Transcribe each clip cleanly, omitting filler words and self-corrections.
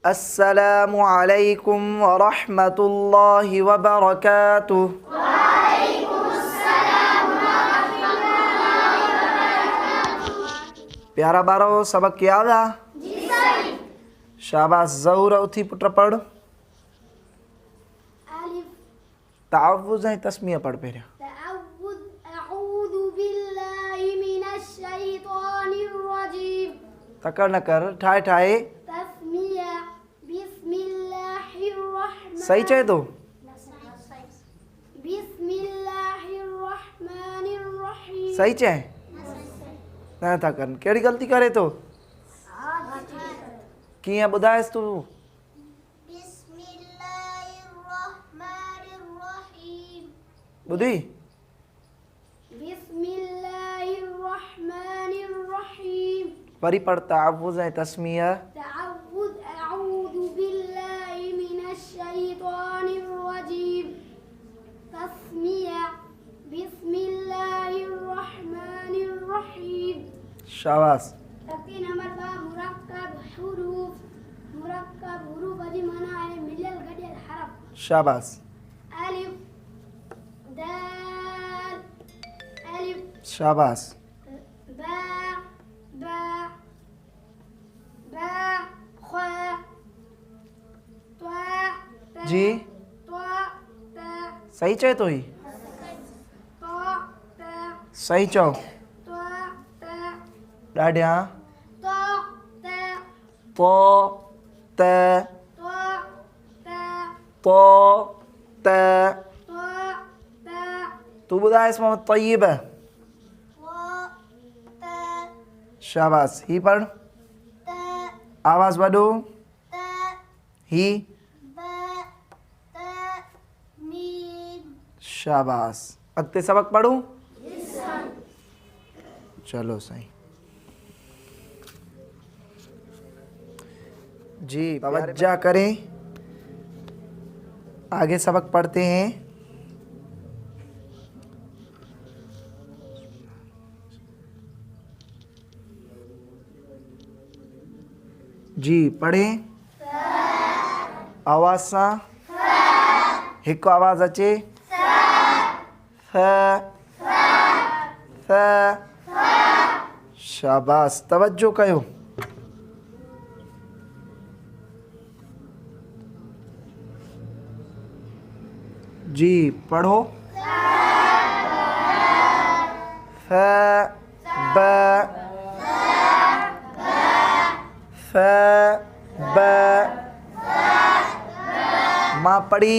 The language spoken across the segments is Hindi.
अस्सलामु अलैकुम व रहमतुल्लाहि व बरकातुहू। प्यारा बारो सबक याद आ? शाबाश, ज़रूर उथी पुट पढ़। तअव्वुज़ ऐं तस्मीह पढ़ पहिरियां। तकड़ न कर, ठाए ठाए। सही चए तो? सही चए? न था कर, कहिड़ी ग़लती करे तो? कीअं ॿुधाएसि तूं? ॿुधी? वरी पढ़ तअव्वुज़ ऐं तस्मीह। शाबाश। तख्ती नंबर 2 मुरक्कब हुरूफ। मुरक्कब हुरूफ जी माना है मिलल गडियल हरफ। शाबाश। अलिफ दाल अलिफ। शाबाश। बा बा बा ख्वा त्वा ता जी त्वा ता। सही चए तो? ही त्वा ता सही चओ। ॾाढिया तो त तो त। तू ॿुधाएसि मोहम्मद तय्यब। शाबाश। ही पढ़, आवाज़ वॾो। ही शाबाश। अॻिते सबक पढ़ूं? चलो सही जी, तवज्जो करें। आगे सबक पढ़ते हैं। जी पढ़ें आवाज़ सां। हिकु आवाज़ अचे। फ फ। शाबाश, तवज्जो कयो। जी पढ़ो। फ ब फ ब। मां पढ़ी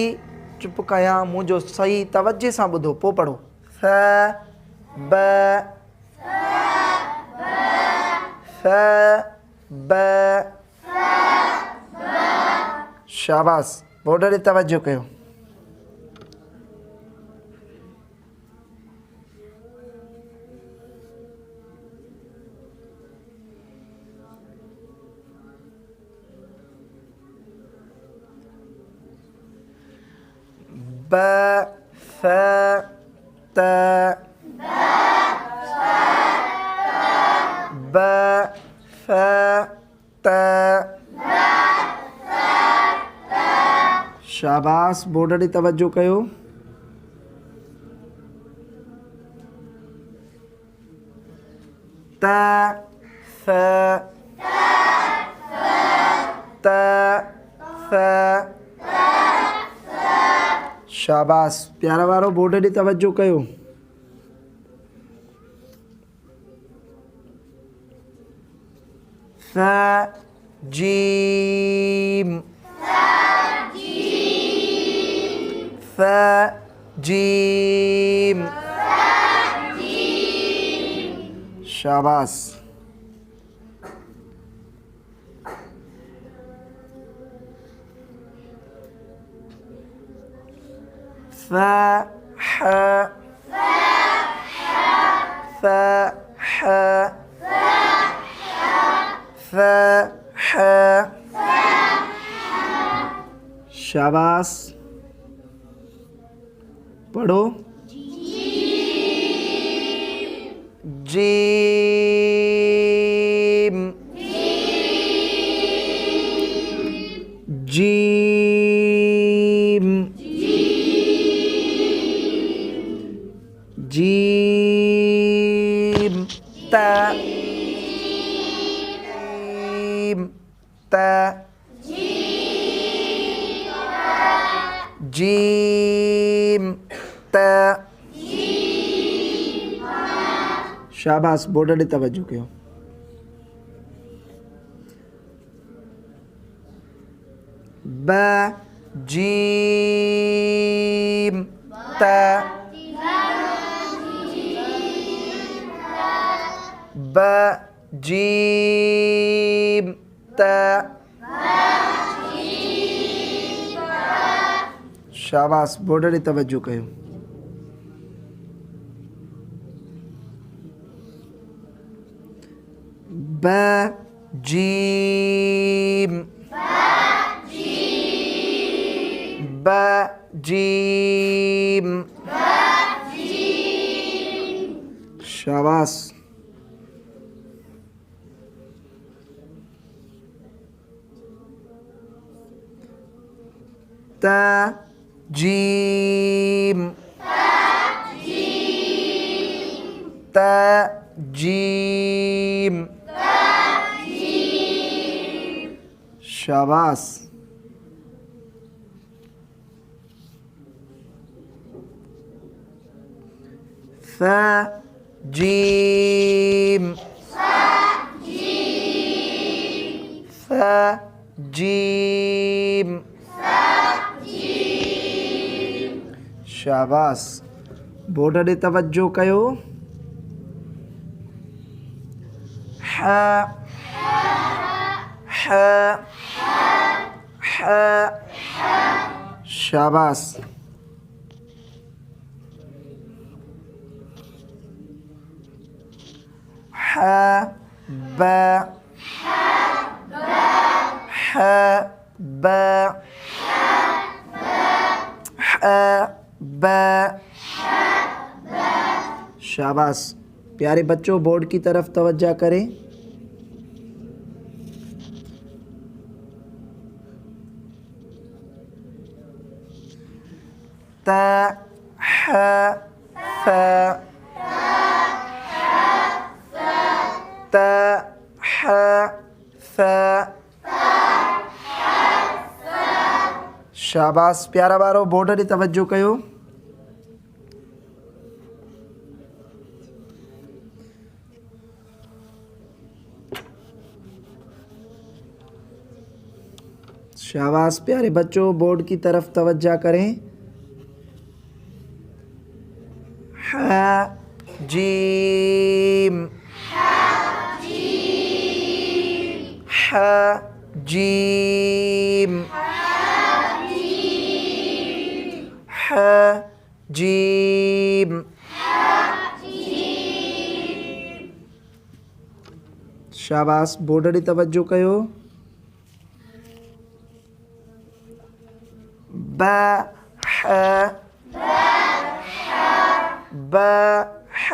चुप कयां, मुंहिंजो सही तवज्जे सां ॿुधो पोइ पढ़ो। फ ब फ ब। शाबाश, बोर्ड ॾे तवज्जो कयो। ब फ त ब फ त। शाबाश, बोर्ड ॾे तवज्जो कयो। त फ त फ। शाबाश, प्यारा वारो बोर्ड ॾे तवज्जो कयो। फ जीम फ जीम। शाबाश। फ ह फ ह फ ह। शाबाश, पढ़ो। जीम जीम जीम ता जीम ता जीम ता शाबाश बोर्ड ॾे तवज्जो कयो ब जीम ता ब जीम ता शाबाश बोर्ड ॾे तवज्जो कयो ब जीम ब जीम शाबाश त जीम त जीम शाबाश फ जीम फ जीम शाबाश बोर्ड ॾे तवज्जो कयो ह ह ह शाबाश ह ब ह ब ह ब शाबाश प्यारे बच्चों बोर्ड की तरफ तवज्जो करें त ह फ त ह फ शाबाश प्यारा बारो बोर्ड ॾे तवज्जो कयो शाबाश प्यारे बच्चों बोर्ड की तरफ तवज्जो करें ह जीम ह जीम ह जीम शाबाश बोर्ड ॾे तवज्जो कयो ब ह ब ह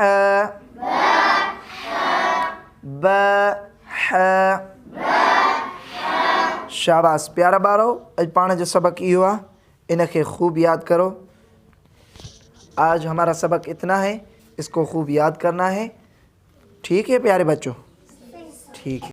ब ह शाबाश प्यारा ॿारो अॼु पाण जो सबक इहो आहे इनके खूब याद करो आज हमारा सबक इतना है इसको खूब याद करना है ठीक है प्यारे बच्चों ठीक है